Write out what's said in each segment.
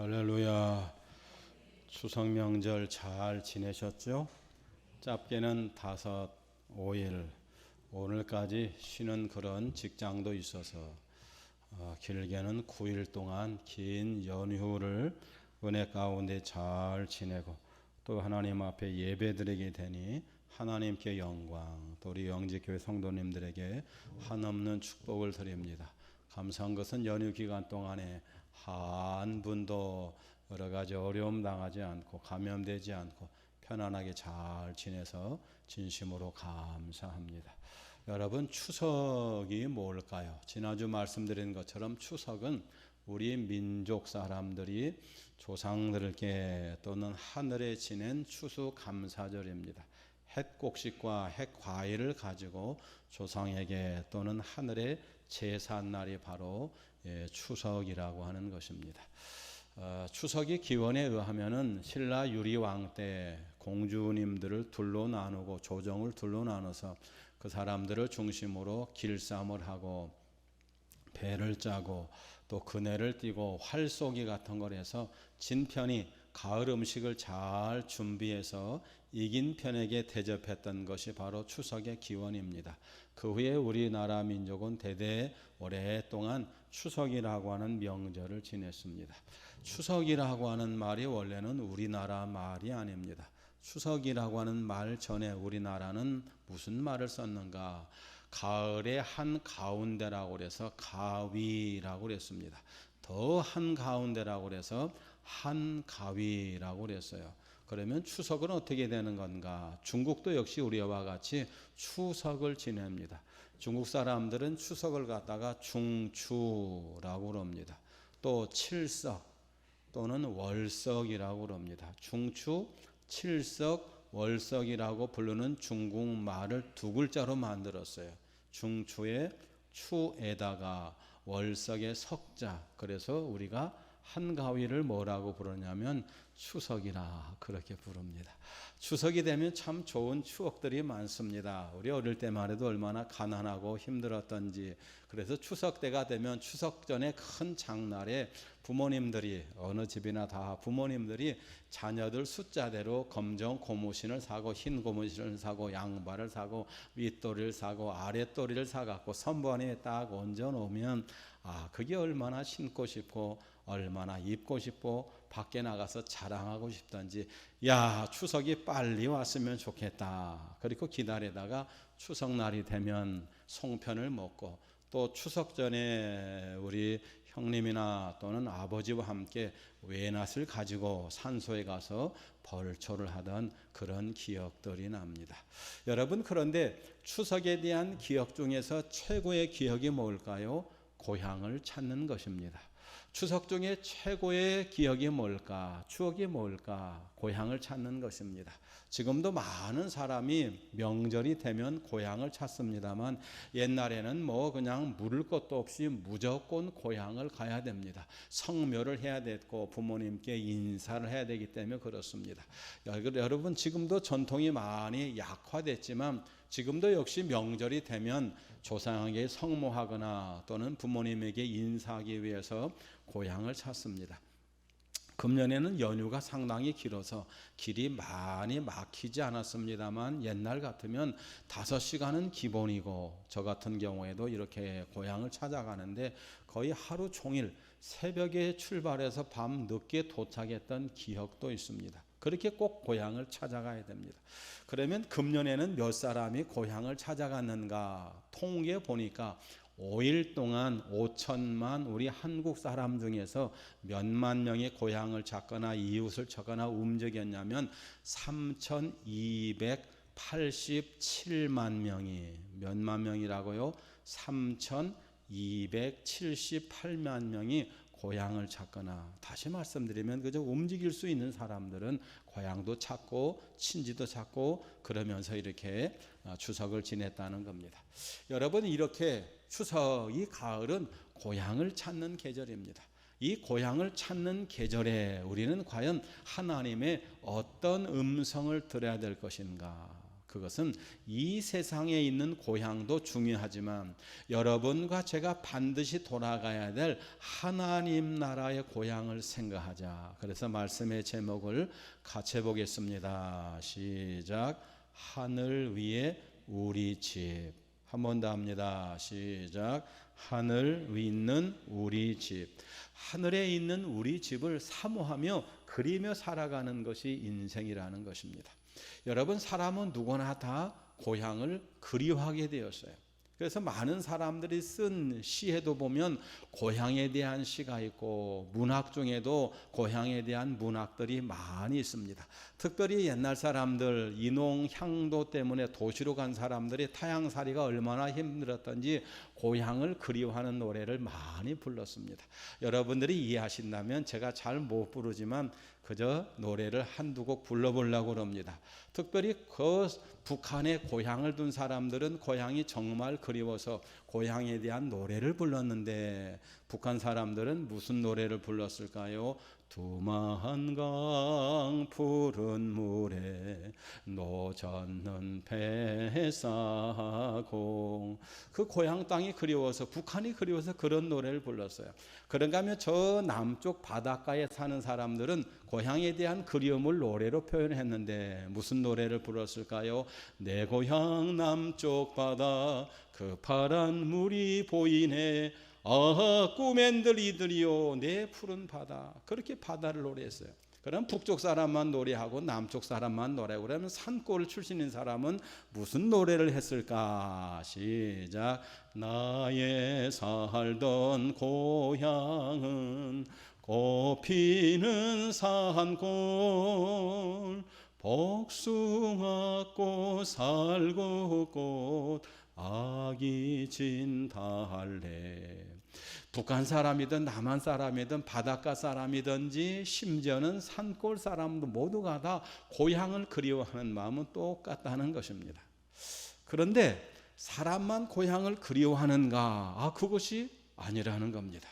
할렐루야. 추석 명절 잘 지내셨죠? 짧게는 5일, 오늘까지 쉬는 그런 직장도 있어서 길게는 9일 동안 긴 연휴를 은혜 가운데 잘 지내고 또 하나님 앞에 예배드리게 되니 하나님께 영광, 또 우리 영지교회 성도님들에게 한없는 축복을 드립니다. 감사한 것은 연휴 기간 동안에 한 분도 여러 가지 어려움 당하지 않고 감염되지 않고 편안하게 잘 지내서 진심으로 감사합니다. 여러분, 추석이 뭘까요? 지난주 말씀드린 것처럼 추석은 우리 민족 사람들이 조상들께 또는 하늘에 지낸 추수감사절입니다. 햇곡식과 햇과일을 가지고 조상에게 또는 하늘에 제사날이 바로 추석이라고 하는 것입니다. 추석이 기원에 의하면은 신라 유리왕 때 공주님들을 둘로 나누고 조정을 둘로 나눠서 그 사람들을 중심으로 길쌈을 하고 배를 짜고 또 그네를 띠고 활쏘기 같은 걸 해서 진 편이 가을 음식을 잘 준비해서 이긴 편에게 대접했던 것이 바로 추석의 기원입니다. 그 후에 우리나라 민족은 대대 오랫동안 추석이라고 하는 명절을 지냈습니다. 추석이라고 하는 말이 원래는 우리나라 말이 아닙니다. 추석이라고 하는 말 전에 우리나라는 무슨 말을 썼는가? 가을의 한가운데라고 그래서 가위라고 그랬습니다. 더 한가운데라고 그래서 한가위라고 그랬어요. 그러면 추석은 어떻게 되는 건가? 중국도 역시 우리와 같이 추석을 지냅니다. 중국 사람들은 추석을 갖다가 중추라고 그럽니다. 또 칠석 또는 월석이라고 그럽니다. 중추, 칠석, 월석이라고 부르는 중국말을 두 글자로 만들었어요. 중추의 추에다가 월석의 석자. 그래서 우리가 한가위를 뭐라고 부르냐면 추석이라 그렇게 부릅니다. 추석이 되면 참 좋은 추억들이 많습니다. 우리 어릴 때만 해도 얼마나 가난하고 힘들었던지. 그래서 추석 때가 되면 추석 전에 큰 장날에 부모님들이 어느 집이나 다 부모님들이 자녀들 숫자대로 검정 고무신을 사고 흰 고무신을 사고 양발을 사고 윗도리를 사고 아랫도리를 사갖고 선반에 딱 얹어 놓으면 그게 얼마나 신고 싶고 얼마나 입고 싶고 밖에 나가서 자랑하고 싶던지 추석이 빨리 왔으면 좋겠다. 그리고 기다리다가 추석날이 되면 송편을 먹고 또 추석 전에 우리 형님이나 또는 아버지와 함께 외낫을 가지고 산소에 가서 벌초를 하던 그런 기억들이 납니다. 여러분, 그런데 추석에 대한 기억 중에서 최고의 기억이 뭘까요? 고향을 찾는 것입니다. 추석 중에 최고의 기억이 뭘까? 추억이 뭘까? 고향을 찾는 것입니다. 지금도 많은 사람이 명절이 되면 고향을 찾습니다만 옛날에는 그냥 물을 것도 없이 무조건 고향을 가야 됩니다. 성묘를 해야 됐고 부모님께 인사를 해야 되기 때문에 그렇습니다. 여러분, 지금도 전통이 많이 약화됐지만 지금도 역시 명절이 되면 조상에게 성모하거나 또는 부모님에게 인사하기 위해서 고향을 찾습니다. 금년에는 연휴가 상당히 길어서 길이 많이 막히지 않았습니다만 옛날 같으면 5시간은 기본이고 저 같은 경우에도 이렇게 고향을 찾아가는데 거의 하루 종일 새벽에 출발해서 밤 늦게 도착했던 기억도 있습니다. 그렇게 꼭 고향을 찾아가야 됩니다. 그러면 금년에는 몇 사람이 고향을 찾아갔는가 통계 보니까 5일 동안 5천만 우리 한국 사람 중에서 몇만 명이 고향을 찾거나 이웃을 찾거나 움직였냐면 3,287만 명이 몇만 명이라고요? 3,278만 명이 고향을 찾거나, 다시 말씀드리면 그저 움직일 수 있는 사람들은 고향도 찾고 친지도 찾고 그러면서 이렇게 추석을 지냈다는 겁니다. 여러분, 이렇게 추석이 가을은 고향을 찾는 계절입니다. 이 고향을 찾는 계절에 우리는 과연 하나님의 어떤 음성을 들어야 될 것인가? 그것은 이 세상에 있는 고향도 중요하지만 여러분과 제가 반드시 돌아가야 될 하나님 나라의 고향을 생각하자. 그래서 말씀의 제목을 같이 해보겠습니다. 시작. 하늘 위에 우리 집. 한 번 더 합니다. 시작. 하늘 위 있는 우리 집. 하늘에 있는 우리 집을 사모하며 그리며 살아가는 것이 인생이라는 것입니다. 여러분, 사람은 누구나 다 고향을 그리워하게 되었어요. 그래서 많은 사람들이 쓴 시에도 보면 고향에 대한 시가 있고 문학 중에도 고향에 대한 문학들이 많이 있습니다. 특별히 옛날 사람들 인홍 향도 때문에 도시로 간 사람들이 타향살이가 얼마나 힘들었던지 고향을 그리워하는 노래를 많이 불렀습니다. 여러분들이 이해하신다면 제가 잘 못 부르지만 그저 노래를 한두 곡 불러보려고 합니다. 특별히 그 북한에 고향을 둔 사람들은 고향이 정말 그리워서 고향에 대한 노래를 불렀는데 북한 사람들은 무슨 노래를 불렀을까요? 두만강 푸른 물에 노젓는 뱃사공. 그 고향 땅이 그리워서 북한이 그리워서 그런 노래를 불렀어요. 그런가 하면 저 남쪽 바닷가에 사는 사람들은 고향에 대한 그리움을 노래로 표현했는데 무슨 노래를 불렀을까요? 내 고향 남쪽 바다 그 파란 물이 보이네. 아 꿈엔들 이들이요 내 푸른 바다. 그렇게 바다를 노래했어요. 그럼 북쪽 사람만 노래하고 남쪽 사람만 노래하고 그러면 산골 출신인 사람은 무슨 노래를 했을까? 시작. 나의 살던 고향은 꽃피는 산골 복숭아꽃 살구꽃 아기 진 달래. 북한 사람이든 남한 사람이든 바닷가 사람이든지 심지어는 산골 사람도 모두가 다 고향을 그리워하는 마음은 똑같다는 것입니다. 그런데 사람만 고향을 그리워하는가? 그것이 아니라는 겁니다.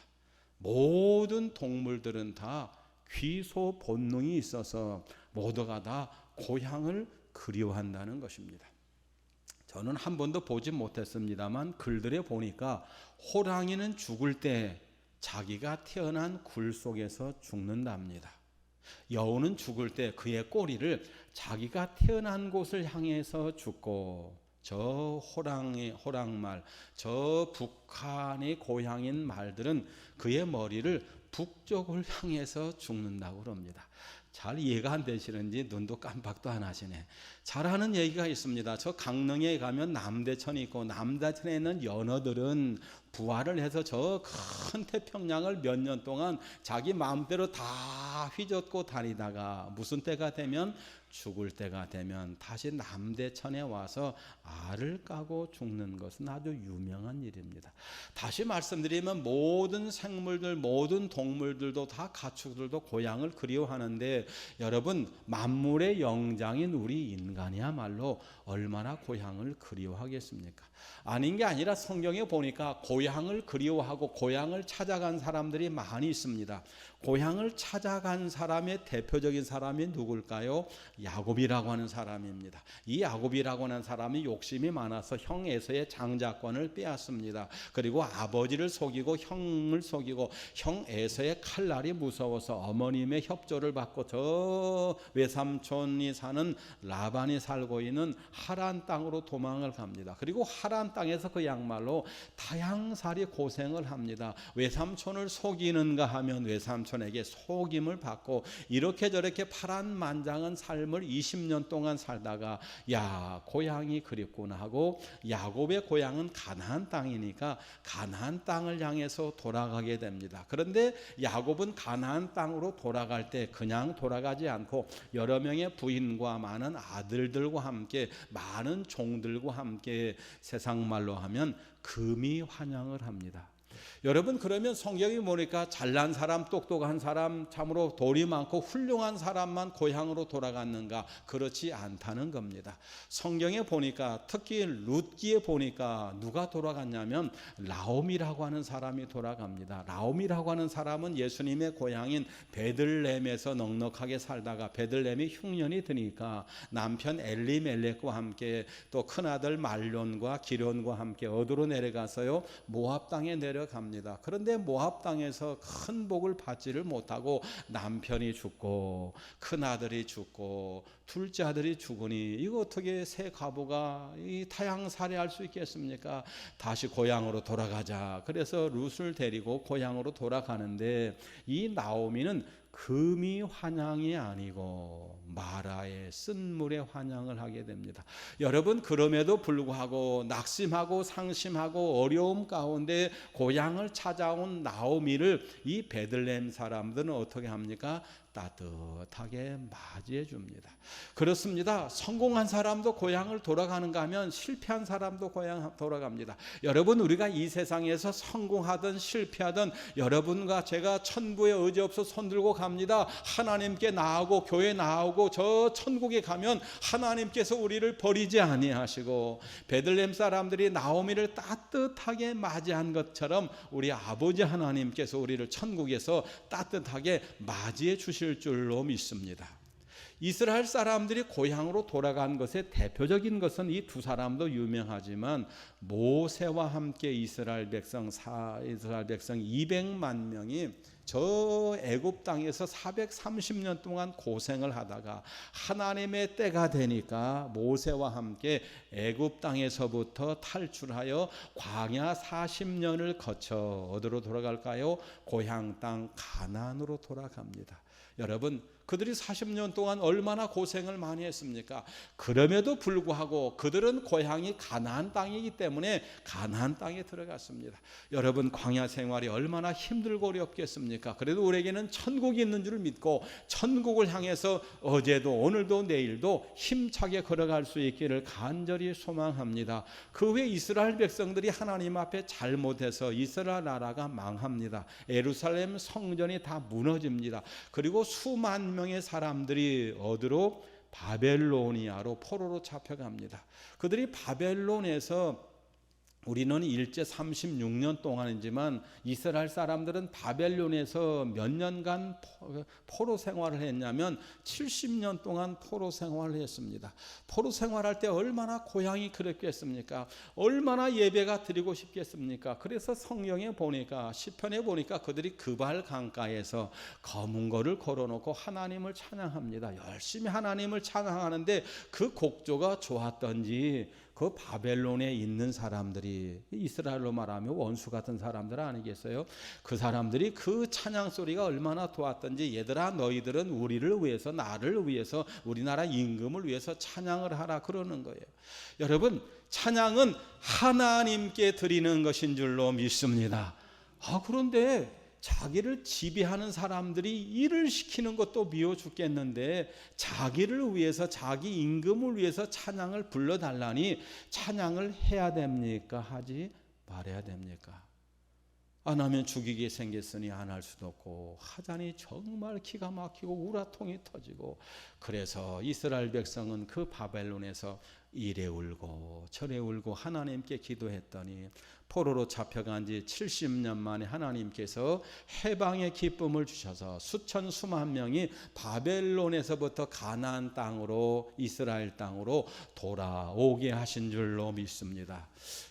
모든 동물들은 다 귀소 본능이 있어서 모두가 다 고향을 그리워한다는 것입니다. 저는 한 번도 보지 못했습니다만 글들에 보니까 호랑이는 죽을 때 자기가 태어난 굴 속에서 죽는답니다. 여우는 죽을 때 그의 꼬리를 자기가 태어난 곳을 향해서 죽고 저 호랑말, 저 북한의 고향인 말들은 그의 머리를 북쪽을 향해서 죽는다고 합니다. 잘 이해가 안 되시는지 눈도 깜빡도 안 하시네. 잘하는 얘기가 있습니다. 저 강릉에 가면 남대천이 있고 남대천에 있는 연어들은 부화를 해서 저 큰 태평양을 몇 년 동안 자기 마음대로 다 휘젓고 다니다가 무슨 때가 되면 죽을 때가 되면 다시 남대천에 와서 알을 까고 죽는 것은 아주 유명한 일입니다. 다시 말씀드리면 모든 생물들, 모든 동물들도 다 가축들도 고향을 그리워하는데 여러분 만물의 영장인 우리 인간이야말로 얼마나 고향을 그리워하겠습니까? 아닌 게 아니라 성경에 보니까 고향을 그리워하고 고향을 찾아간 사람들이 많이 있습니다. 고향을 찾아간 사람의 대표적인 사람이 누굴까요? 야곱이라고 하는 사람입니다. 이 야곱이라고 하는 사람이 욕심이 많아서 형 에서의 장자권을 빼앗습니다. 그리고 아버지를 속이고 형을 속이고 형 에서의 칼날이 무서워서 어머님의 협조를 받고 저 외삼촌이 사는 라반이 살고 있는 하란 땅으로 도망을 갑니다. 그리고 하란 땅에서 그 양말로 다양살이 고생을 합니다. 외삼촌을 속이는가 하면 외삼촌에게 속임을 받고 이렇게 저렇게 파란만장한 삶을 20년 동안 살다가 야 고향이 그립구나 하고 야곱의 고향은 가나안 땅이니까 가나안 땅을 향해서 돌아가게 됩니다. 그런데 야곱은 가나안 땅으로 돌아갈 때 그냥 돌아가지 않고 여러 명의 부인과 많은 아들들과 함께 많은 종들과 함께 세상 말로 하면 금이 환영을 합니다. 여러분, 그러면 성경이 보니까 잘난 사람, 똑똑한 사람, 참으로 돈이 많고 훌륭한 사람만 고향으로 돌아갔는가? 그렇지 않다는 겁니다. 성경에 보니까, 특히 룻기에 보니까 누가 돌아갔냐면 나오미라고 하는 사람이 돌아갑니다. 나오미라고 하는 사람은 예수님의 고향인 베들레헴에서 넉넉하게 살다가 베들레헴이 흉년이 드니까 남편 엘리멜렉과 함께 또 큰아들 말론과 기련과 함께 어디로 내려가서요? 모압 땅에 내려갑니다. 그런데 모압 땅에서 큰 복을 받지를 못하고 남편이 죽고 큰아들이 죽고 둘째 아들이 죽으니 이거 어떻게 새 과부가 이 타향살이할 수 있겠습니까? 다시 고향으로 돌아가자. 그래서 룻을 데리고 고향으로 돌아가는데 이 나오미는 금이 환향이 아니고 마라의 쓴물에 환향을 하게 됩니다. 여러분, 그럼에도 불구하고 낙심하고 상심하고 어려움 가운데 고향을 찾아온 나오미를 이 베들레헴 사람들은 어떻게 합니까? 따뜻하게 맞이해 줍니다. 그렇습니다. 성공한 사람도 고향을 돌아가는가 하면 실패한 사람도 고향 돌아갑니다. 여러분, 우리가 이 세상에서 성공하든 실패하든 여러분과 제가 천부에 의지 없어 손들고 갑니다. 하나님께 나아오고 교회 나아오고 저 천국에 가면 하나님께서 우리를 버리지 아니하시고 베들레헴 사람들이 나오미를 따뜻하게 맞이한 것처럼 우리 아버지 하나님께서 우리를 천국에서 따뜻하게 맞이해 주실 줄로 믿습니다. 이스라엘 사람들이 고향으로 돌아간 것의 대표적인 것은 이 두 사람도 유명하지만 모세와 함께 이스라엘 백성 200만 명이 저 애굽 땅에서 430년 동안 고생을 하다가 하나님의 때가 되니까 모세와 함께 애굽 땅에서부터 탈출하여 광야 40년을 거쳐 어디로 돌아갈까요? 고향 땅 가나안으로 돌아갑니다. 여러분, 그들이 40년 동안 얼마나 고생을 많이 했습니까? 그럼에도 불구하고 그들은 고향이 가나안 땅이기 때문에 가나안 땅에 들어갔습니다. 여러분, 광야 생활이 얼마나 힘들고 어렵겠습니까? 그래도 우리에게는 천국이 있는 줄 믿고 천국을 향해서 어제도 오늘도 내일도 힘차게 걸어갈 수 있기를 간절히 소망합니다. 그 후에 이스라엘 백성들이 하나님 앞에 잘못해서 이스라엘 나라가 망합니다. 예루살렘 성전이 다 무너집니다. 그리고 수만 명의 사람들이 어디로? 바벨로니아로 포로로 잡혀갑니다. 그들이 바벨론에서 우리는 일제 36년 동안이지만 이스라엘 사람들은 바벨론에서 몇 년간 포로 생활을 했냐면 70년 동안 포로 생활을 했습니다. 포로 생활할 때 얼마나 고향이 그랬겠습니까? 얼마나 예배가 드리고 싶겠습니까? 그래서 성경에 보니까 시편에 보니까 그들이 그발 강가에서 검은 거를 걸어놓고 하나님을 찬양합니다. 열심히 하나님을 찬양하는데 그 곡조가 좋았던지 그 바벨론에 있는 사람들이 이스라엘로 말하면 원수 같은 사람들 아니겠어요? 그 사람들이 그 찬양 소리가 얼마나 좋았던지 얘들아 너희들은 우리를 위해서 나를 위해서 우리나라 임금을 위해서 찬양을 하라 그러는 거예요. 여러분, 찬양은 하나님께 드리는 것인 줄로 믿습니다. 그런데 자기를 지배하는 사람들이 일을 시키는 것도 미워 죽겠는데 자기를 위해서 자기 임금을 위해서 찬양을 불러달라니 찬양을 해야 됩니까? 하지 말아야 됩니까? 안 하면 죽이게 생겼으니 안 할 수도 없고 하자니 정말 기가 막히고 우라통이 터지고 그래서 이스라엘 백성은 그 바벨론에서 이래 울고 저래 울고 하나님께 기도했더니 포로로 잡혀간 지 70년 만에 하나님께서 해방의 기쁨을 주셔서 수천 수만 명이 바벨론에서부터 가나안 땅으로 이스라엘 땅으로 돌아오게 하신 줄로 믿습니다.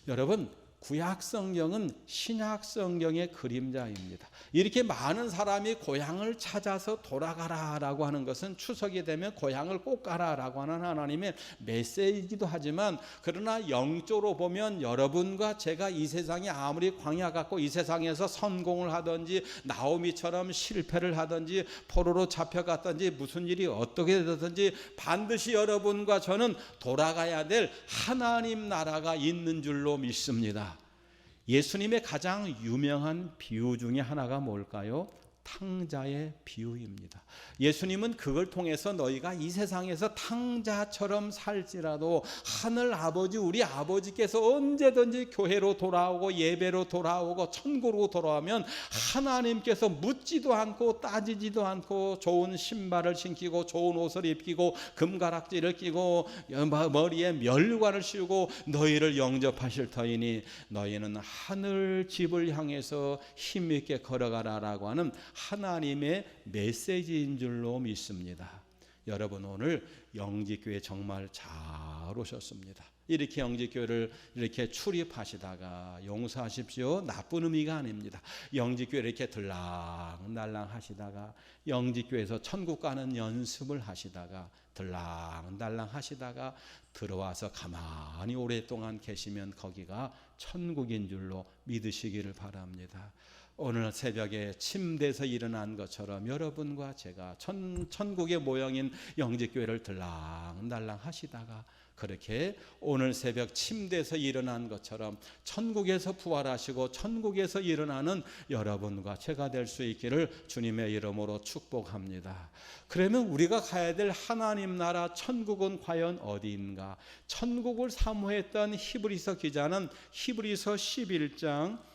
여러분, 구약 성경은 신약 성경의 그림자입니다. 이렇게 많은 사람이 고향을 찾아서 돌아가라라고 하는 것은 추석이 되면 고향을 꼭 가라라고 하는 하나님의 메시지이기도 하지만 그러나 영적으로 보면 여러분과 제가 이 세상에 아무리 광야 같고 이 세상에서 성공을 하든지 나오미처럼 실패를 하든지 포로로 잡혀갔든지 무슨 일이 어떻게 되든지 반드시 여러분과 저는 돌아가야 될 하나님 나라가 있는 줄로 믿습니다. 예수님의 가장 유명한 비유 중에 하나가 뭘까요? 탕자의 비유입니다. 예수님은 그걸 통해서 너희가 이 세상에서 탕자처럼 살지라도 하늘 아버지, 우리 아버지께서 언제든지 교회로 돌아오고 예배로 돌아오고 천국으로 돌아오면 하나님께서 묻지도 않고 따지지도 않고 좋은 신발을 신기고 좋은 옷을 입히고 금가락지를 끼고 머리에 멸관을 씌우고 너희를 영접하실 터이니 너희는 하늘 집을 향해서 힘있게 걸어가라라고 하는 하나님의 메시지인 줄로 믿습니다. 여러분, 오늘 영직교회 정말 잘 오셨습니다. 이렇게 영직교회를 이렇게 출입하시다가 용서하십시오, 나쁜 의미가 아닙니다. 영직교회 이렇게 들락날락 하시다가 영직교회에서 천국 가는 연습을 하시다가 들락날락 하시다가 들어와서 가만히 오랫동안 계시면 거기가 천국인 줄로 믿으시기를 바랍니다. 오늘 새벽에 침대에서 일어난 것처럼 여러분과 제가 천국의 모형인 영직교회를 들락날락 하시다가 그렇게 오늘 새벽 침대에서 일어난 것처럼 천국에서 부활하시고 천국에서 일어나는 여러분과 제가 될 수 있기를 주님의 이름으로 축복합니다. 그러면 우리가 가야 될 하나님 나라 천국은 과연 어디인가? 천국을 사모했던 히브리서 기자는 히브리서 11장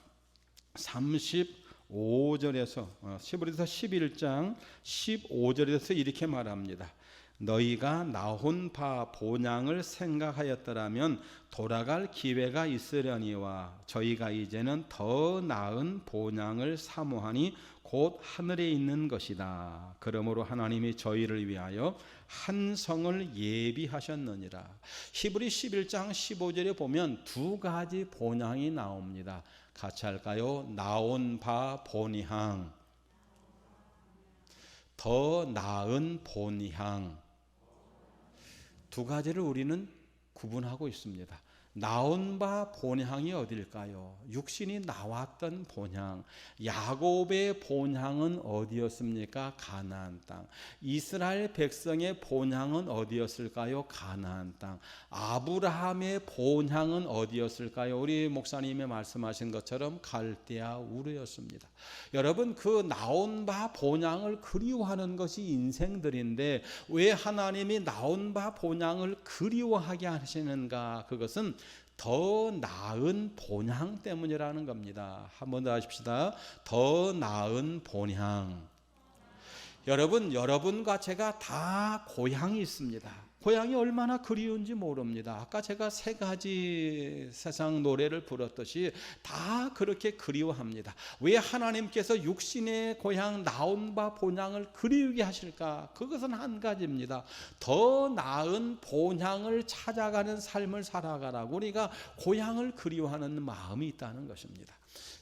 35절에서 히브리서 11장 15절에서 이렇게 말합니다. 너희가 나온 바 본향을 생각하였더라면 돌아갈 기회가 있으려니와 저희가 이제는 더 나은 본향을 사모하니 곧 하늘에 있는 것이다. 그러므로 하나님이 저희를 위하여 한 성을 예비하셨느니라. 히브리 11장 15절에 보면 두 가지 본향이 나옵니다. 같이 할까요? 나온 바 본향, 더 나은 본향. 두 가지를 우리는 구분하고 있습니다. 나온 바 본향이 어딜까요? 육신이 나왔던 본향. 야곱의 본향은 어디였습니까? 가나안 땅. 이스라엘 백성의 본향은 어디였을까요? 가나안 땅. 아브라함의 본향은 어디였을까요? 우리 목사님이 말씀하신 것처럼 갈대아 우르였습니다. 여러분, 그 나온 바 본향을 그리워하는 것이 인생들인데 왜 하나님이 나온 바 본향을 그리워하게 하시는가? 그것은 더 나은 본향 때문이라는 겁니다. 한 번 더 하십시다. 더 나은 본향. 여러분, 여러분과 제가 다 고향이 있습니다. 고향이 얼마나 그리운지 모릅니다. 아까 제가 세 가지 세상 노래를 불렀듯이 다 그렇게 그리워합니다. 왜 하나님께서 육신의 고향 나온 바 본향을 그리우게 하실까? 그것은 한 가지입니다. 더 나은 본향을 찾아가는 삶을 살아가라고 우리가 고향을 그리워하는 마음이 있다는 것입니다.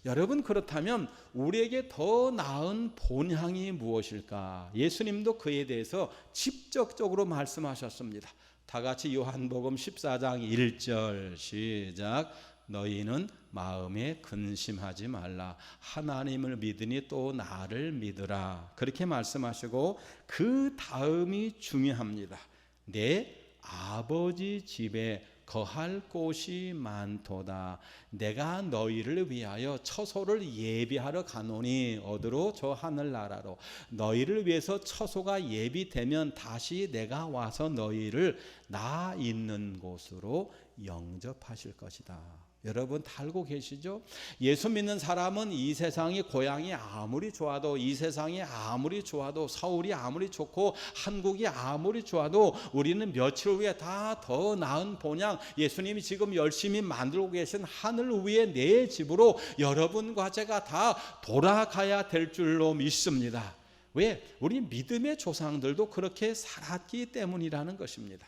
여러분, 그렇다면 우리에게 더 나은 본향이 무엇일까? 예수님도 그에 대해서 직접적으로 말씀하셨습니다. 다 같이 요한복음 14장 1절 시작. 너희는 마음에 근심하지 말라. 하나님을 믿으니 또 나를 믿으라. 그렇게 말씀하시고 그 다음이 중요합니다. 내 아버지 집에 거할 곳이 많도다. 내가 너희를 위하여 처소를 예비하러 가노니 어디로? 저 하늘나라로. 너희를 위해서 처소가 예비되면 다시 내가 와서 너희를 나 있는 곳으로 영접하실 것이다. 여러분 다 알고 계시죠? 예수 믿는 사람은 이 세상이 고향이 아무리 좋아도, 이 세상이 아무리 좋아도, 서울이 아무리 좋고 한국이 아무리 좋아도 우리는 며칠 후에 다 더 나은 본향, 예수님이 지금 열심히 만들고 계신 하늘 위에 내 집으로 여러분과 제가 다 돌아가야 될 줄로 믿습니다. 왜? 우리 믿음의 조상들도 그렇게 살았기 때문이라는 것입니다.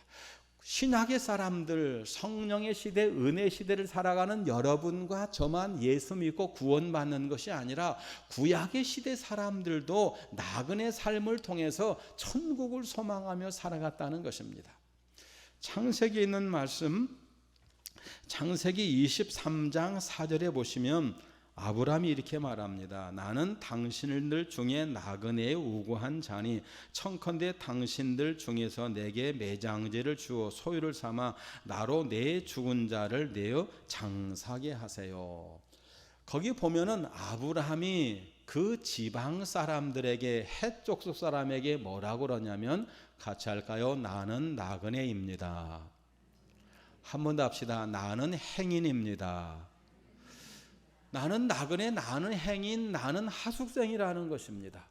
신약의 사람들, 성령의 시대, 은혜 시대를 살아가는 여러분과 저만 예수 믿고 구원받는 것이 아니라 구약의 시대 사람들도 나그네 삶을 통해서 천국을 소망하며 살아갔다는 것입니다. 창세기에 있는 말씀, 창세기 23장 4절에 보시면 아브라함이 이렇게 말합니다. 나는 당신들 중에 나그네에 우고한 자니 청컨대 당신들 중에서 내게 매장제를 주어 소유를 삼아 나로 내 죽은 자를 내어 장사게 하세요. 거기 보면은 아브라함이 그 지방 사람들에게, 헷 족속 사람에게 뭐라고 그러냐면 같이 할까요? 나는 나그네입니다. 한 번 더 합시다. 나는 행인입니다. 나는 나그네, 나는 행인, 나는 하숙생이라는 것입니다.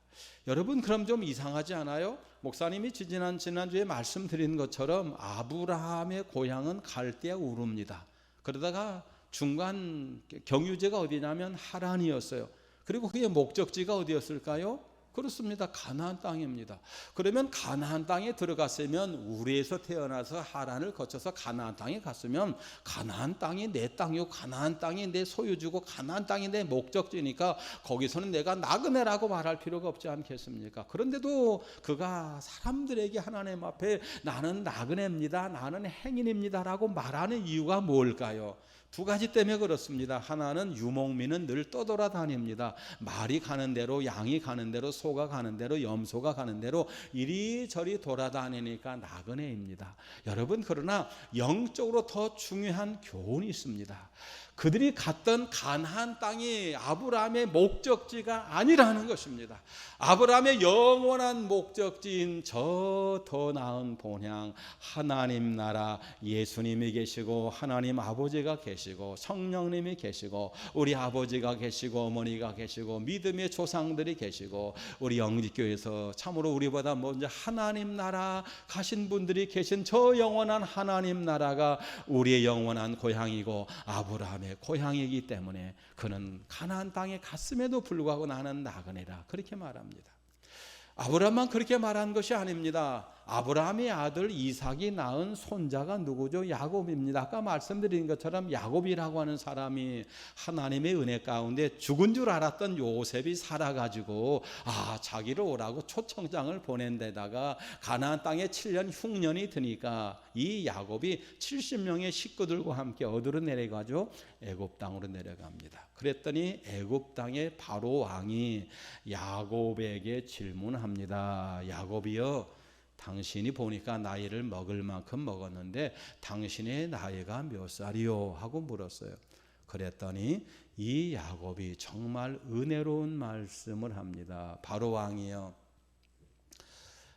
여러분, 그럼 좀 이상하지 않아요? 목사님이 지난주에 말씀드린 것처럼 아브라함의 고향은 갈대아 우르입니다. 그러다가 중간 경유지가 어디냐면 하란이었어요. 그리고 그의 목적지가 어디였을까요? 그렇습니다. 가나안 땅입니다. 그러면 가나안 땅에 들어갔으면, 우리에서 태어나서 하란을 거쳐서 가나안 땅에 갔으면, 가나안 땅이 내 땅이고 가나안 땅이 내 소유주고 가나안 땅이 내 목적지니까 거기서는 내가 나그네라고 말할 필요가 없지 않겠습니까? 그런데도 그가 사람들에게 하나님 앞에 나는 나그네입니다, 나는 행인입니다 라고 말하는 이유가 뭘까요? 두 가지 때문에 그렇습니다. 하나는 유목민은 늘 떠돌아다닙니다. 말이 가는 대로, 양이 가는 대로, 소가 가는 대로, 염소가 가는 대로 이리저리 돌아다니니까 나그네입니다. 여러분, 그러나 영적으로 더 중요한 교훈이 있습니다. 그들이 갔던 가나안 땅이 아브라함의 목적지가 아니라는 것입니다. 아브라함의 영원한 목적지인 저 더 나은 본향, 하나님 나라, 예수님이 계시고 하나님 아버지가 계시고 성령님이 계시고 우리 아버지가 계시고 어머니가 계시고 믿음의 조상들이 계시고 우리 영지교회에서 참으로 우리보다 먼저 하나님 나라 가신 분들이 계신 저 영원한 하나님 나라가 우리의 영원한 고향이고 아브라함의 고향이기 때문에 그는 가나안 땅에 갔음에도 불구하고 나는 나그네라, 그렇게 말합니다. 아브라함만 그렇게 말한 것이 아닙니다. 아브라함의 아들 이삭이 낳은 손자가 누구죠? 야곱입니다. 아까 말씀드린 것처럼 야곱이라고 하는 사람이 하나님의 은혜 가운데 죽은 줄 알았던 요셉이 살아가지고 자기를 오라고 초청장을 보낸 데다가 가나안 땅에 7년 흉년이 드니까 이 야곱이 70명의 식구들과 함께 어디로 내려가죠? 애굽 땅으로 내려갑니다. 그랬더니 애굽 땅의 바로 왕이 야곱에게 질문합니다. 야곱이여, 당신이 보니까 나이를 먹을 만큼 먹었는데 당신의 나이가 몇 살이요? 하고 물었어요. 그랬더니 이 야곱이 정말 은혜로운 말씀을 합니다. 바로 왕이여,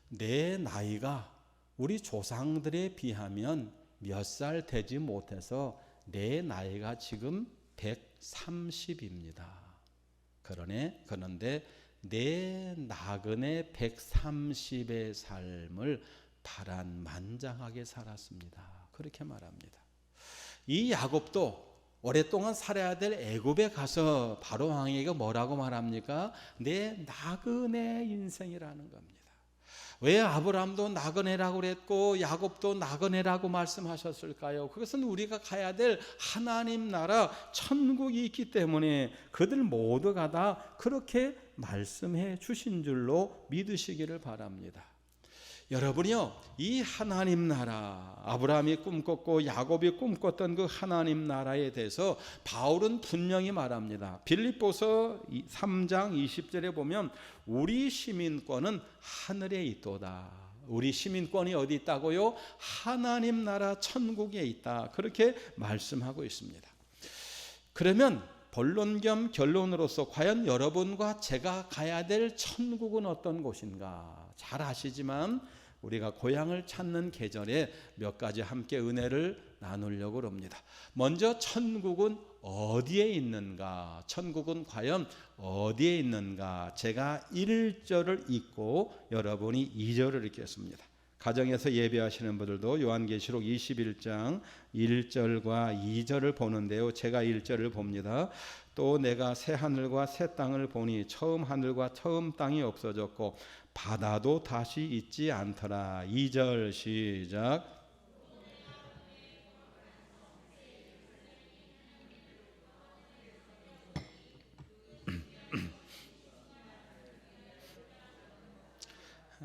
내 나이가 우리 조상들에 비하면 몇 살 되지 못해서 내 나이가 지금 130입니다. 그런데 내 나그네 130의 삶을 파란만장하게 살았습니다. 그렇게 말합니다. 이 야곱도 오랫동안 살아야 될 애굽에 가서 바로 왕에게 뭐라고 말합니까? 내 나그네 인생이라는 겁니다. 왜 아브라함도 나그네라고 그랬고 야곱도 나그네라고 말씀하셨을까요? 그것은 우리가 가야 될 하나님 나라 천국이 있기 때문에 그들 모두가 다 그렇게 말씀해 주신 줄로 믿으시기를 바랍니다. 여러분이요, 이 하나님 나라, 아브라함이 꿈꿨고 야곱이 꿈꿨던 그 하나님 나라에 대해서 바울은 분명히 말합니다. 빌립보서 3장 20절에 보면 우리 시민권은 하늘에 있도다. 우리 시민권이 어디 있다고요? 하나님 나라 천국에 있다. 그렇게 말씀하고 있습니다. 그러면 본론 겸 결론으로서 과연 여러분과 제가 가야 될 천국은 어떤 곳인가? 잘 아시지만 우리가 고향을 찾는 계절에 몇 가지 함께 은혜를 나누려고 합니다. 먼저 천국은 어디에 있는가? 천국은 과연 어디에 있는가? 제가 1절을 읽고 여러분이 2절을 읽겠습니다. 가정에서 예배하시는 분들도 요한계시록 21장 1절과 2절을 보는데요. 제가 1절을 봅니다. 또 내가 새 하늘과 새 땅을 보니 처음 하늘과 처음 땅이 없어졌고 바다도 다시 있지 않더라. 2절 시작.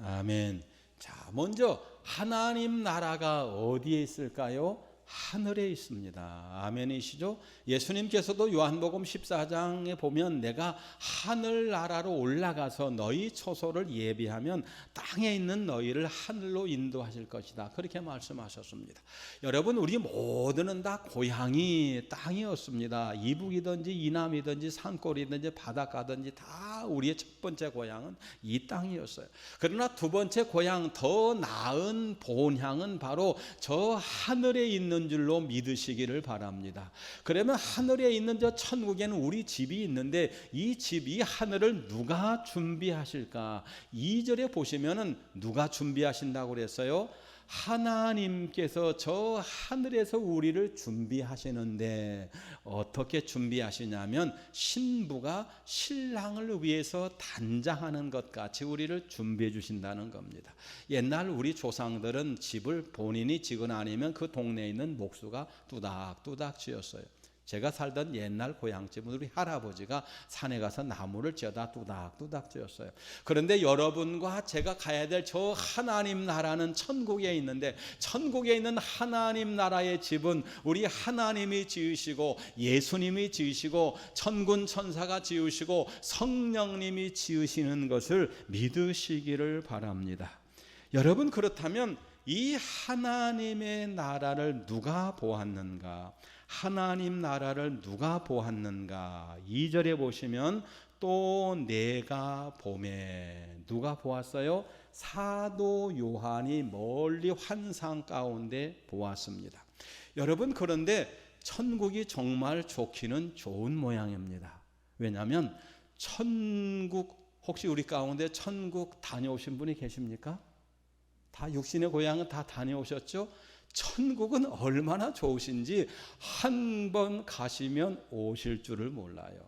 아멘. 자, 먼저 하나님 나라가 어디에 있을까요? 하늘에 있습니다. 아멘이시죠? 예수님께서도 요한복음 14장에 보면 내가 하늘나라로 올라가서 너희 처소를 예비하면 땅에 있는 너희를 하늘로 인도하실 것이다. 그렇게 말씀하셨습니다. 여러분, 우리 모두는 다 고향이 땅이었습니다. 이북이든지 이남이든지 산골이든지 바닷가든지 다 우리의 첫 번째 고향은 이 땅이었어요. 그러나 두 번째 고향, 더 나은 본향은 바로 저 하늘에 있는 줄로 믿으시기를 바랍니다. 그러면 하늘에 있는 저 천국에는 우리 집이 있는데 이 집, 이 하늘을 누가 준비하실까? 2절에 보시면은 누가 준비하신다고 그랬어요? 하나님께서 저 하늘에서 우리를 준비하시는데 어떻게 준비하시냐면 신부가 신랑을 위해서 단장하는 것 같이 우리를 준비해 주신다는 겁니다. 옛날 우리 조상들은 집을 본인이 지거나 아니면 그 동네에 있는 목수가 뚜닥뚜닥 지었어요. 제가 살던 옛날 고향집은 우리 할아버지가 산에 가서 나무를 지어다 뚜닥뚜닥 지었어요. 그런데 여러분과 제가 가야 될 저 하나님 나라는 천국에 있는데 천국에 있는 하나님 나라의 집은 우리 하나님이 지으시고 예수님이 지으시고 천군 천사가 지으시고 성령님이 지으시는 것을 믿으시기를 바랍니다. 여러분, 그렇다면 이 하나님의 나라를 누가 보았는가? 하나님 나라를 누가 보았는가? 2절에 보시면 또 내가 보매, 누가 보았어요? 사도 요한이 멀리 환상 가운데 보았습니다. 여러분, 그런데 천국이 정말 좋기는 좋은 모양입니다. 왜냐하면 천국, 혹시 우리 가운데 천국 다녀오신 분이 계십니까? 다 육신의 고향은 다 다녀오셨죠? 천국은 얼마나 좋으신지 한 번 가시면 오실 줄을 몰라요.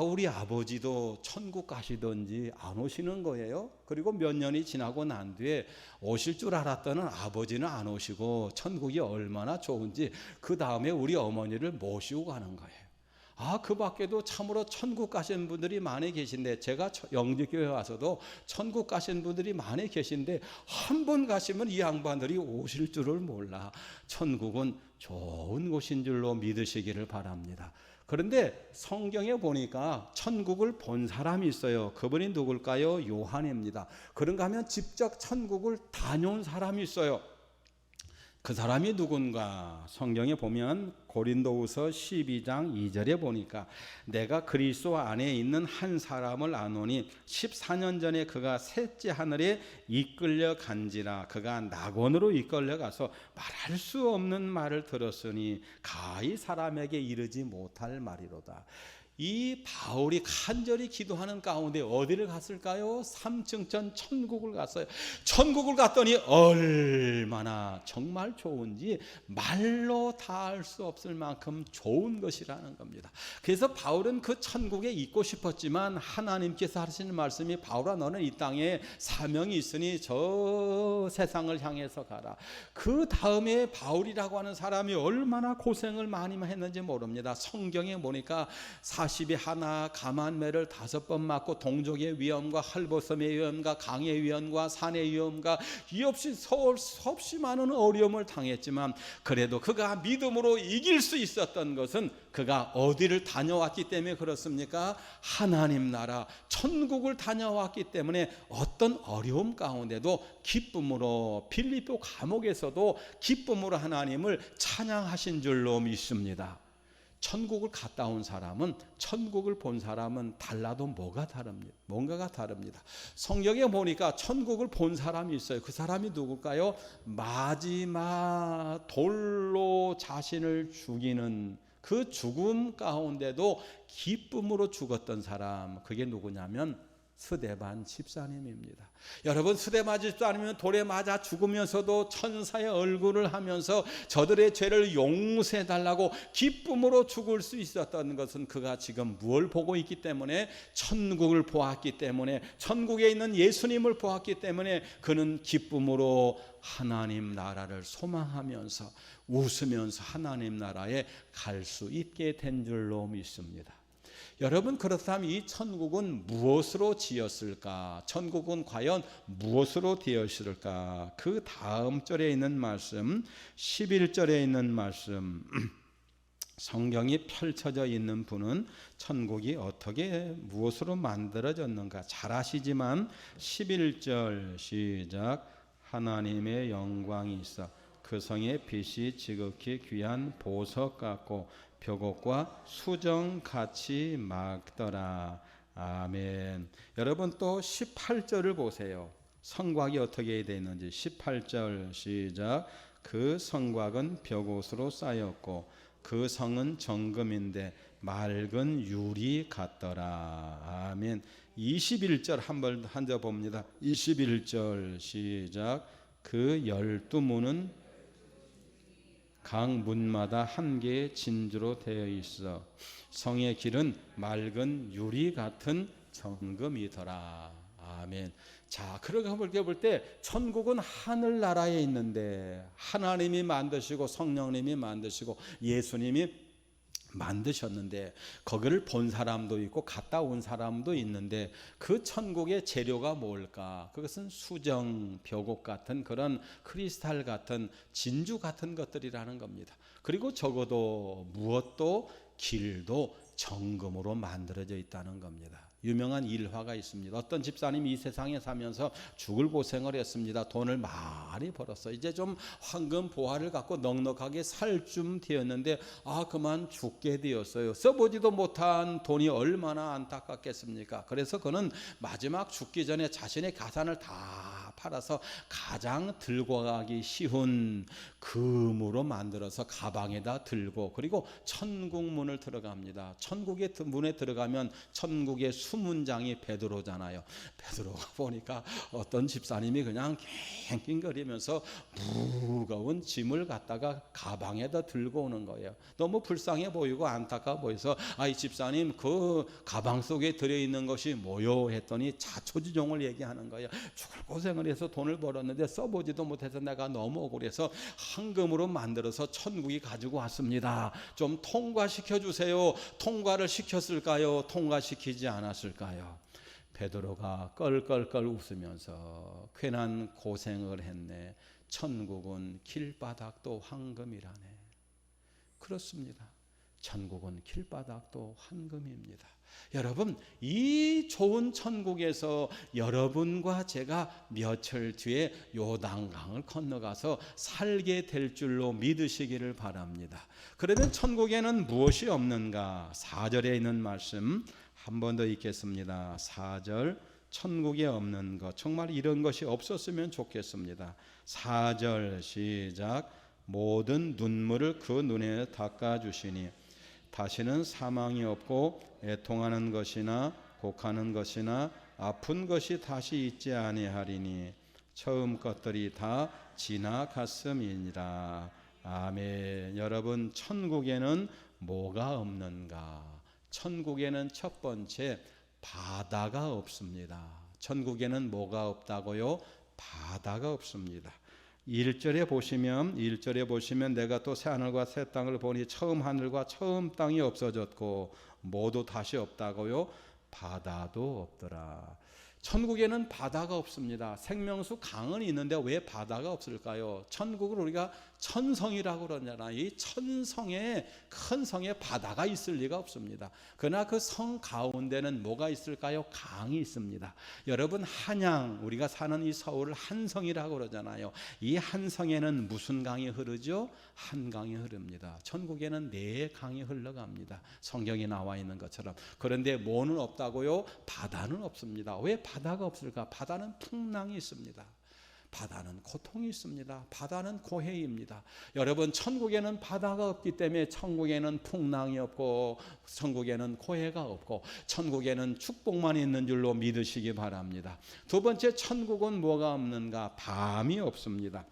우리 아버지도 천국 가시던지 안 오시는 거예요. 그리고 몇 년이 지나고 난 뒤에 오실 줄 알았더니 아버지는 안 오시고 천국이 얼마나 좋은지 그 다음에 우리 어머니를 모시고 가는 거예요. 그 밖에도 참으로 천국 가신 분들이 많이 계신데, 제가 영지교회 와서도 천국 가신 분들이 많이 계신데 한 번 가시면 이 양반들이 오실 줄을 몰라. 천국은 좋은 곳인 줄로 믿으시기를 바랍니다. 그런데 성경에 보니까 천국을 본 사람이 있어요. 그분이 누굴까요? 요한입니다. 그런가 하면 직접 천국을 다녀온 사람이 있어요. 그 사람이 누군가? 성경에 보면 고린도후서 12장 2절에 보니까 내가 그리스도 안에 있는 한 사람을 아노니 14년 전에 그가 셋째 하늘에 이끌려 간지라. 그가 낙원으로 이끌려 가서 말할 수 없는 말을 들었으니 가히 사람에게 이르지 못할 말이로다. 이 바울이 간절히 기도하는 가운데 어디를 갔을까요? 3층천 천국을 갔어요. 천국을 갔더니 얼마나 정말 좋은지 말로 다 알 수 없을 만큼 좋은 것이라는 겁니다. 그래서 바울은 그 천국에 있고 싶었지만 하나님께서 하시는 말씀이 바울아, 너는 이 땅에 사명이 있으니 저 세상을 향해서 가라. 그 다음에 바울이라고 하는 사람이 얼마나 고생을 많이 했는지 모릅니다. 성경에 보니까 40에 하나, 가만매를 5번 맞고 동족의 위험과 헐벗음의 위험과 강의 위험과 산의 위험과 이 없이 수없이 많은 어려움을 당했지만 그래도 그가 믿음으로 이길 수 있었던 것은 그가 어디를 다녀왔기 때문에 그렇습니까? 하나님 나라 천국을 다녀왔기 때문에 어떤 어려움 가운데도 기쁨으로, 빌립보 감옥에서도 기쁨으로 하나님을 찬양하신 줄로 믿습니다. 천국을 갔다 온 사람은, 천국을 본 사람은 달라도 뭔가가 다릅니다. 성경에 보니까 천국을 본 사람이 있어요. 그 사람이 누굴까요? 마지막 돌로 자신을 죽이는 그 죽음 가운데도 기쁨으로 죽었던 사람, 그게 누구냐면 스데반 집사님입니다. 여러분, 스데반 집사님은 돌에 맞아 죽으면서도 천사의 얼굴을 하면서 저들의 죄를 용서해 달라고 기쁨으로 죽을 수 있었던 것은 그가 지금 무엇을 보고 있기 때문에, 천국을 보았기 때문에, 천국에 있는 예수님을 보았기 때문에 그는 기쁨으로 하나님 나라를 소망하면서 웃으면서 하나님 나라에 갈 수 있게 된 줄로 믿습니다. 여러분, 그렇다면 이 천국은 무엇으로 지었을까? 천국은 과연 무엇으로 되었을까? 그 다음 절에 있는 말씀, 11절에 있는 말씀, 성경이 펼쳐져 있는 분은 천국이 어떻게 무엇으로 만들어졌는가 잘 아시지만 11절 시작. 하나님의 영광이 있어 그 성의 빛이 지극히 귀한 보석 같고 벽옥과 수정같이 막더라. 아멘. 여러분, 또 18절을 보세요. 성곽이 어떻게 되어 있는지. 18절 시작. 그 성곽은 벽옷으로 쌓였고 그 성은 정금인데 맑은 유리 같더라. 아멘. 21절 한번 한자 봅니다. 21절 시작. 그 12문은 각 문마다 한 개의 진주로 되어 있어 성의 길은 맑은 유리 같은 정금이더라. 아멘. 자, 그렇게 볼 때 천국은 하늘나라에 있는데 하나님이 만드시고 성령님이 만드시고 예수님이 만드셨는데 거기를 본 사람도 있고 갔다 온 사람도 있는데 그 천국의 재료가 뭘까? 그것은 수정, 벽옥 같은 그런 크리스탈 같은 진주 같은 것들이라는 겁니다. 그리고 적어도 무엇도 길도 정금으로 만들어져 있다는 겁니다. 유명한 일화가 있습니다. 어떤 집사님이 이 세상에 사면서 죽을 고생을 했습니다. 돈을 많이 벌었어. 이제 좀 황금 보화를 갖고 넉넉하게 살 쯤 되었는데 그만 죽게 되었어요. 써보지도 못한 돈이 얼마나 안타깝겠습니까? 그래서 그는 마지막 죽기 전에 자신의 가산을 다 팔아서 가장 들고 가기 쉬운 금으로 만들어서 가방에다 들고 그리고 천국 문을 들어갑니다. 천국의 문에 들어가면 천국의 수문장이 베드로잖아요. 베드로가 보니까 어떤 집사님이 그냥 갱갱거리면서 무거운 짐을 갖다가 가방에다 들고 오는 거예요. 너무 불쌍해 보이고 안타까워 보여서 이 집사님 그 가방 속에 들어있는 것이 뭐요? 했더니 자초지종을 얘기하는 거예요. 죽을 고생을 해서 돈을 벌었는데 써보지도 못해서 내가 너무 억울해서 황금으로 만들어서 천국이 가지고 왔습니다. 좀 통과시켜 주세요. 통과를 시켰을까요? 통과시키지 않았을까요? 베드로가 껄껄껄 웃으면서 괜한 고생을 했네. 천국은 길바닥도 황금이라네. 그렇습니다. 천국은 길바닥도 황금입니다. 여러분, 이 좋은 천국에서 여러분과 제가 며칠 뒤에 요단강을 건너가서 살게 될 줄로 믿으시기를 바랍니다. 그러면 천국에는 무엇이 없는가? 4절에 있는 말씀 한 번 더 읽겠습니다. 4절. 천국에 없는 것, 정말 이런 것이 없었으면 좋겠습니다. 4절 시작. 모든 눈물을 그 눈에 닦아주시니 다시는 사망이 없고 애통하는 것이나 곡하는 것이나 아픈 것이 다시 있지 아니하리니 처음 것들이 다 지나갔음이니라. 아멘. 여러분, 천국에는 뭐가 없는가? 천국에는 첫 번째 바다가 없습니다. 천국에는 뭐가 없다고요? 바다가 없습니다. 1절에 보시면 내가 또 새 하늘과 새 땅을 보니 처음 하늘과 처음 땅이 없어졌고 모두 다시 없다고요? 바다도 없더라. 천국에는 바다가 없습니다. 생명수 강은 있는데 왜 바다가 없을까요? 천국을 우리가 천성이라고 그러잖아요. 이 천성에, 큰 성에 바다가 있을 리가 없습니다. 그러나 그 성 가운데는 뭐가 있을까요? 강이 있습니다. 여러분, 한양, 우리가 사는 이 서울을 한성이라고 그러잖아요. 이 한성에는 무슨 강이 흐르죠? 한강이 흐릅니다. 천국에는 네 강이 흘러갑니다. 성경에 나와 있는 것처럼. 그런데 뭐는 없다고요? 바다는 없습니다. 왜 바다가 없을까? 바다는 풍랑이 있습니다. 바다는 고통이 있습니다. 바다는 고해입니다. 여러분, 천국에는 바다가 없기 때문에 천국에는 풍랑이 없고 천국에는 고해가 없고 천국에는 축복만 있는 줄로 믿으시기 바랍니다. 두 번째, 천국은 뭐가 없는가? 밤이 없습니다.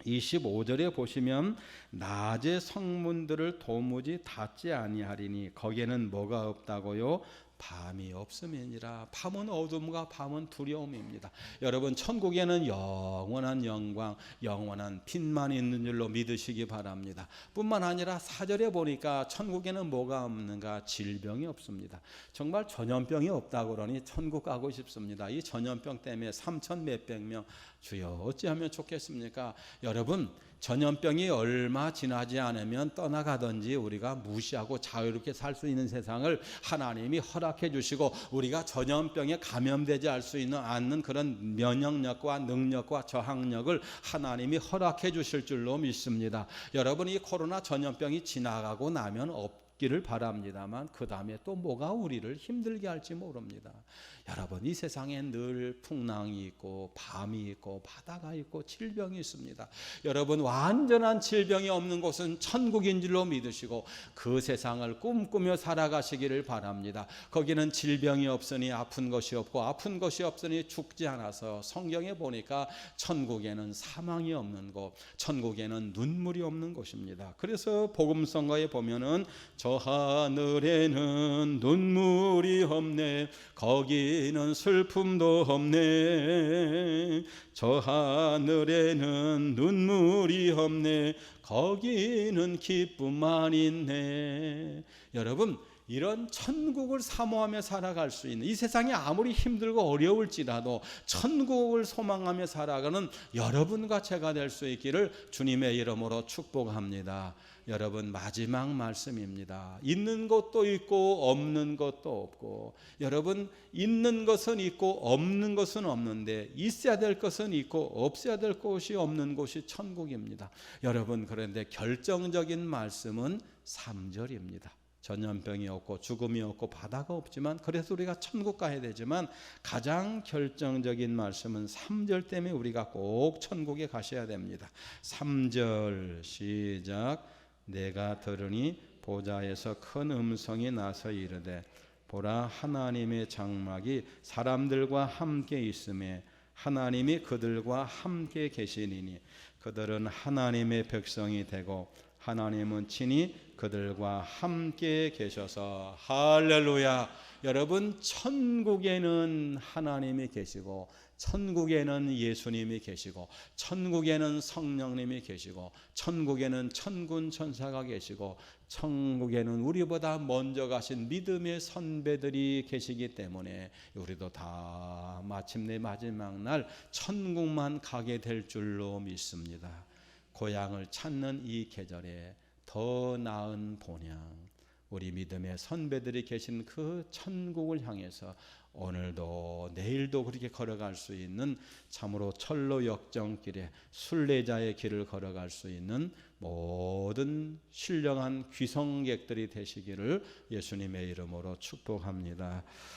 25절에 보시면 낮의 성문들을 도무지 닫지 아니하리니 거기에는 뭐가 없다고요? 밤이 없음이니라. 밤은 어둠과 밤은 두려움입니다. 여러분, 천국에는 영원한 영광, 영원한 빛만 있는 줄로 믿으시기 바랍니다. 뿐만 아니라 4절에 보니까 천국에는 뭐가 없는가? 질병이 없습니다. 정말 전염병이 없다고 그러니 천국 가고 싶습니다. 이 전염병 때문에 3천 몇백 명, 주여 어찌하면 좋겠습니까? 여러분, 전염병이 얼마 지나지 않으면 떠나가든지 우리가 무시하고 자유롭게 살 수 있는 세상을 하나님이 허락해 주시고, 우리가 전염병에 감염되지 않는 그런 면역력과 능력과 저항력을 하나님이 허락해 주실 줄로 믿습니다. 여러분, 이 코로나 전염병이 지나가고 나면 없기를 바랍니다만 그 다음에 또 뭐가 우리를 힘들게 할지 모릅니다. 여러분, 이 세상에 늘 풍랑이 있고 밤이 있고 바다가 있고 질병이 있습니다. 여러분, 완전한 질병이 없는 곳은 천국인 줄로 믿으시고 그 세상을 꿈꾸며 살아가시기를 바랍니다. 거기는 질병이 없으니 아픈 것이 없고 아픈 것이 없으니 죽지 않아서, 성경에 보니까 천국에는 사망이 없는 곳, 천국에는 눈물이 없는 곳입니다. 그래서 복음성가에 보면은 저 하늘에는 눈물이 없네, 거기는 슬픔도 없네, 저 하늘에는 눈물이 없네, 거기는 기쁨만 있네. 여러분, 이런 천국을 사모하며 살아갈 수 있는, 이 세상이 아무리 힘들고 어려울지라도 천국을 소망하며 살아가는 여러분과 제가 될 수 있기를 주님의 이름으로 축복합니다. 여러분, 마지막 말씀입니다. 있는 것도 있고 없는 것도 없고, 여러분, 있는 것은 있고 없는 것은 없는데 있어야 될 것은 있고 없어야 될 것이 없는 곳이 천국입니다. 여러분, 그런데 결정적인 말씀은 3절입니다. 전염병이 없고 죽음이 없고 바다가 없지만, 그래서 우리가 천국 가야 되지만 가장 결정적인 말씀은 3절 때문에 우리가 꼭 천국에 가셔야 됩니다. 3절 시작. 내가 들으니 보좌에서 큰 음성이 나서 이르되, 보라, 하나님의 장막이 사람들과 함께 있음에 하나님이 그들과 함께 계시니니 그들은 하나님의 백성이 되고 하나님은 친히 그들과 함께 계셔서. 할렐루야. 여러분, 천국에는 하나님이 계시고 천국에는 예수님이 계시고 천국에는 성령님이 계시고 천국에는 천군 천사가 계시고 천국에는 우리보다 먼저 가신 믿음의 선배들이 계시기 때문에 우리도 다 마침내 마지막 날 천국만 가게 될 줄로 믿습니다. 고향을 찾는 이 계절에 더 나은 본향, 우리 믿음의 선배들이 계신 그 천국을 향해서 오늘도 내일도 그렇게 걸어갈 수 있는, 참으로 철로 역정길에 순례자의 길을 걸어갈 수 있는 모든 신령한 귀성객들이 되시기를 예수님의 이름으로 축복합니다.